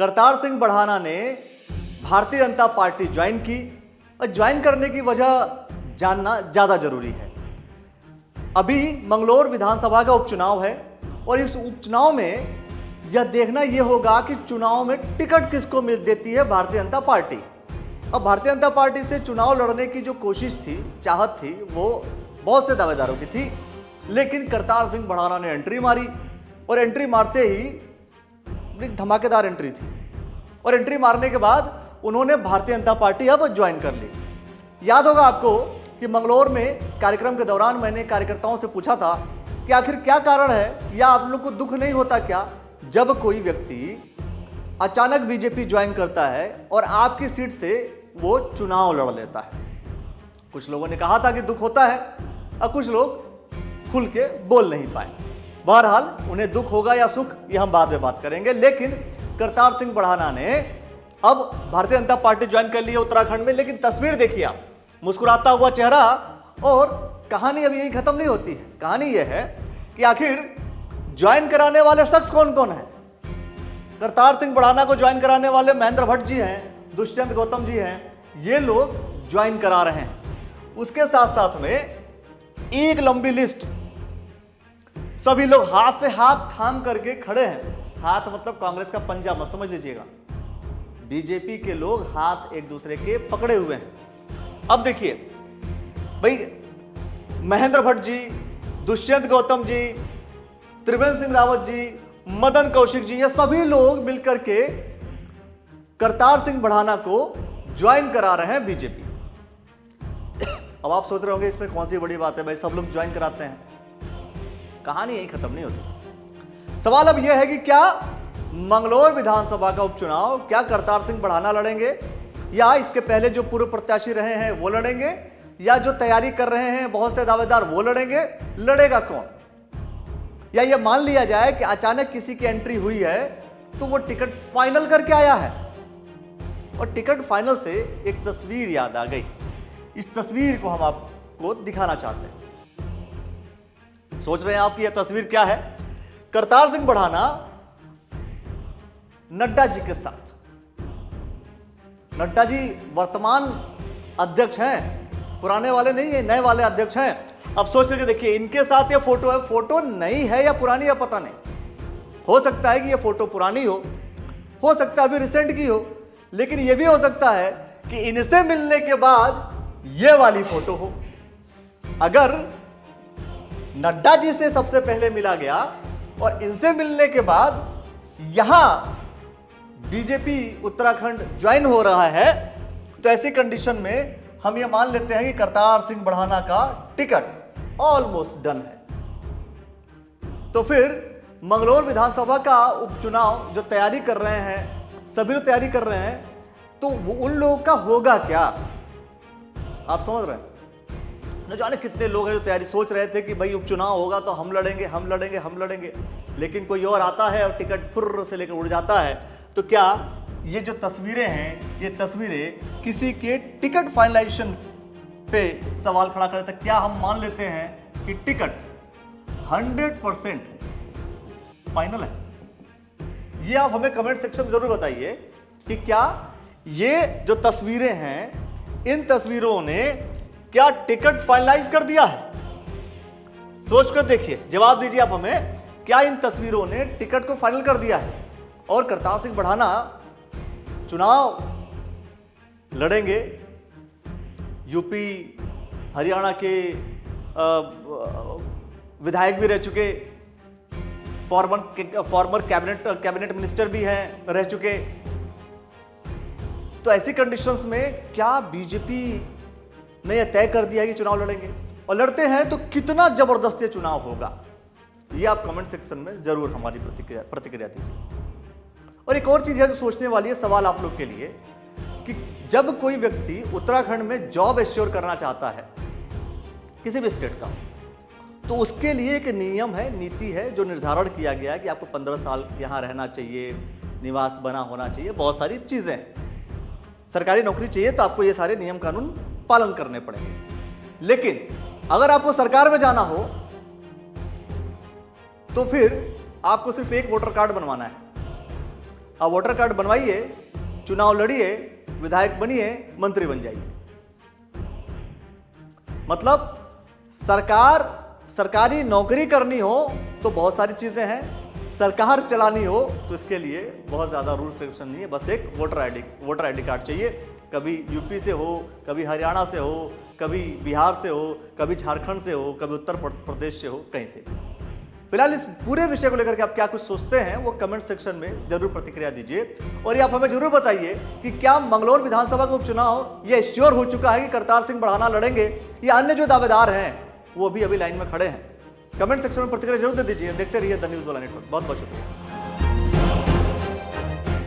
करतार सिंह बढ़ाना ने Bharatiya Janata party join की और ज्वाइन करने की वजह जानना ज्यादा जरूरी है। अभी मंगलौर विधानसभा का उपचुनाव है और इस उपचुनाव में यह देखना यह होगा कि चुनाव में टिकट किसको मिल देती है भारतीय जनता पार्टी। अब भारतीय जनता पार्टी से चुनाव लड़ने की जो कोशिश थी, चाहत थी, वो बहुत से दावेदारों की थी, लेकिन करतार सिंह बढ़ाना ने एंट्री मारी और एंट्री मारते ही एक धमाकेदार एंट्री थी और एंट्री मारने के बाद उन्होंने भारतीय जनता पार्टी अब ज्वाइन कर ली। याद होगा आपको कि मंगलौर में कार्यक्रम के दौरान मैंने कार्यकर्ताओं से पूछा था कि आखिर क्या कारण है, या आप लोग को दुख नहीं होता क्या जब कोई व्यक्ति अचानक बीजेपी ज्वाइन करता है और आपकी सीट से वो चुनाव लड़ लेता है। कुछ लोगों ने कहा था कि दुख होता है और कुछ लोग खुल के बोल नहीं पाए। बहरहाल उन्हें दुख होगा या सुख, ये हम बाद में बात करेंगे, लेकिन करतार सिंह बढ़ाना ने अब भारतीय जनता पार्टी ज्वाइन कर ली है उत्तराखंड में। लेकिन तस्वीर देखिए आप, मुस्कुराता हुआ चेहरा, और कहानी अभी यही खत्म नहीं होती है। कहानी यह है कि आखिर ज्वाइन कराने वाले शख्स कौन कौन है। करतार सिंह बढ़ाना को ज्वाइन कराने वाले महेंद्र भट्ट जी हैं, दुष्यंत गौतम जी हैं, ये लोग ज्वाइन करा रहे हैं। उसके साथ साथ में एक लंबी लिस्ट, सभी लोग हाथ से हाथ थाम करके खड़े हैं। हाथ मतलब कांग्रेस का पंजा मत समझ लीजिएगा, बीजेपी के लोग हाथ एक दूसरे के पकड़े हुए हैं। अब देखिए भाई, महेंद्र भट्ट जी, दुष्यंत गौतम जी, त्रिवेंद्र सिंह रावत जी, मदन कौशिक जी, ये सभी लोग मिलकर के करतार सिंह बढ़ाना को ज्वाइन करा रहे हैं बीजेपी। अब आप सोच रहे होंगे इसमें कौन सी बड़ी बात है भाई, सब लोग ज्वाइन कराते हैं। कहानी यही खत्म नहीं होती। सवाल अब यह है कि क्या मंगलौर विधानसभा का उपचुनाव क्या करतार सिंह बढ़ाना लड़ेंगे, या इसके पहले जो पूर्व प्रत्याशी रहे हैं वो लड़ेंगे, या जो तैयारी कर रहे हैं बहुत से दावेदार वो लड़ेंगे। लड़ेगा कौन? या ये मान लिया जाए कि अचानक किसी की एंट्री हुई है तो वो टिकट फाइनल करके आया है, और टिकट फाइनल से एक तस्वीर याद आ गई। इस तस्वीर को हम आपको दिखाना चाहते हैं। सोच रहे हैं आप कि यह तस्वीर क्या है? करतार सिंह बढ़ाना नड्डा जी के साथ। नड्डा जी वर्तमान अध्यक्ष हैं, पुराने वाले नहीं है, नए वाले अध्यक्ष हैं। अब सोच करके देखिए, इनके साथ ये फोटो है। फोटो नई है या पुरानी है पता नहीं, हो सकता है कि ये फोटो पुरानी हो सकता है अभी रिसेंट की हो, लेकिन ये भी हो सकता है कि इनसे मिलने के बाद ये वाली फोटो हो। अगर नड्डा जी से सबसे पहले मिला गया और इनसे मिलने के बाद यहां बीजेपी उत्तराखंड ज्वाइन हो रहा है, तो ऐसी कंडीशन में हम ये मान लेते हैं कि करतार सिंह बढ़ाना का टिकट ऑलमोस्ट डन है। तो फिर मंगलौर विधानसभा का उपचुनाव जो तैयारी कर रहे हैं, सभी लोग तैयारी कर रहे हैं, तो उन लोगों का होगा क्या? आप समझ रहे हैं? न जाने कितने लोग हैं जो तैयारी सोच रहे थे कि भाई उपचुनाव होगा तो हम लड़ेंगे हम लड़ेंगे हम लड़ेंगे, लेकिन कोई और आता है और टिकट फुर्र से लेकर उड़ जाता है। तो क्या ये जो तस्वीरें हैं, ये तस्वीरें किसी के टिकट फाइनलाइजेशन पे सवाल खड़ा करते? क्या हम मान लेते हैं कि टिकट 100% फाइनल है? ये आप हमें कमेंट सेक्शन में जरूर बताइए कि क्या ये जो तस्वीरें हैं, इन तस्वीरों ने क्या टिकट फाइनलाइज कर दिया है? सोच कर देखिए, जवाब दीजिए आप हमें, क्या इन तस्वीरों ने टिकट को फाइनल कर दिया है और करतार सिंह बढ़ाना चुनाव लड़ेंगे? यूपी हरियाणा के विधायक भी रह चुके, फॉर्मर कैबिनेट मिनिस्टर भी हैं, रह चुके। तो ऐसी कंडीशंस में क्या बीजेपी ने यह तय कर दिया कि चुनाव लड़ेंगे, और लड़ते हैं तो कितना जबरदस्त ये चुनाव होगा? ये आप कमेंट सेक्शन में जरूर हमारी प्रतिक्रिया दीजिए। और एक और चीज है जो सोचने वाली है, सवाल आप लोग के लिए, कि जब कोई व्यक्ति उत्तराखंड में जॉब एश्योर करना चाहता है किसी भी स्टेट का, तो उसके लिए एक नियम है, नीति है जो निर्धारण किया गया है कि आपको 15 साल यहां रहना चाहिए, निवास बना होना चाहिए, बहुत सारी चीजें, सरकारी नौकरी चाहिए, तो आपको ये सारे नियम कानून पालन करने पड़ेंगे। लेकिन अगर आपको सरकार में जाना हो तो फिर आपको सिर्फ एक वोटर कार्ड बनवाना है। आप वोटर कार्ड बनवाइए, चुनाव लड़िए, विधायक बनिए, मंत्री बन जाइए। मतलब सरकारी नौकरी करनी हो तो बहुत सारी चीजें हैं, सरकार चलानी हो तो इसके लिए बहुत ज्यादा रूल्स रेगुलेशन नहीं है, बस एक वोटर आईडी कार्ड चाहिए। कभी यूपी से हो, कभी हरियाणा से हो, कभी बिहार से हो, कभी झारखंड से हो, कभी उत्तर प्रदेश से हो, कहीं से। फिलहाल इस पूरे विषय को लेकर के आप क्या कुछ सोचते हैं वो कमेंट सेक्शन में जरूर प्रतिक्रिया दीजिए, और ये आप हमें जरूर बताइए कि क्या मंगलौर विधानसभा का उपचुनाव ये श्योर हो चुका है कि करतार सिंह बढ़ाना लड़ेंगे, या अन्य जो दावेदार हैं वो अभी लाइन में खड़े हैं। कमेंट सेक्शन में प्रतिक्रिया जरूर दे दीजिए। देखते रहिए द न्यूज़ वाला नेटवर्क। बहुत बहुत शुक्रिया।